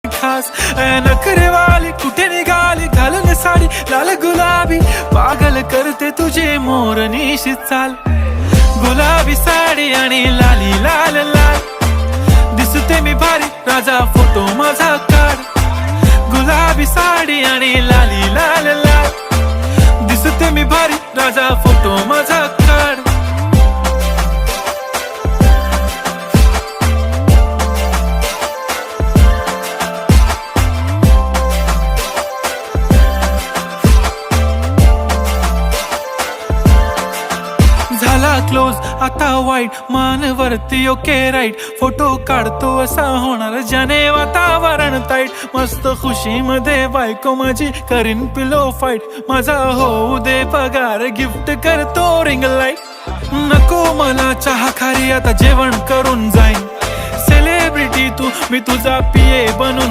खास नखरेवाली कुठे निघाली घालून साडी लाल गुलाबी पागल करते तुझे मोरनीशी चाल गुलाबी साडी आणि लाली लाल लाल दिसते मी भारी राजा फोटो माझा काढ गुलाबी साडी आणि लाली लाल लाल दिसते मी भारी राजा फोटो माझा काढ झाला क्लोज आता वाईट मानवरती ओके राईट फोटो काढतो असा होणार ज्याने वातावरण ताईट मस्त खुशी मध्ये बायको माझी करीन पिलो फाईट माझा होऊ दे पगार गिफ्ट करतो रिंग लाईट नको मला चहा खारी आता जेवण करून जाईन सेलिब्रिटी तू मी तुझा पिये बनून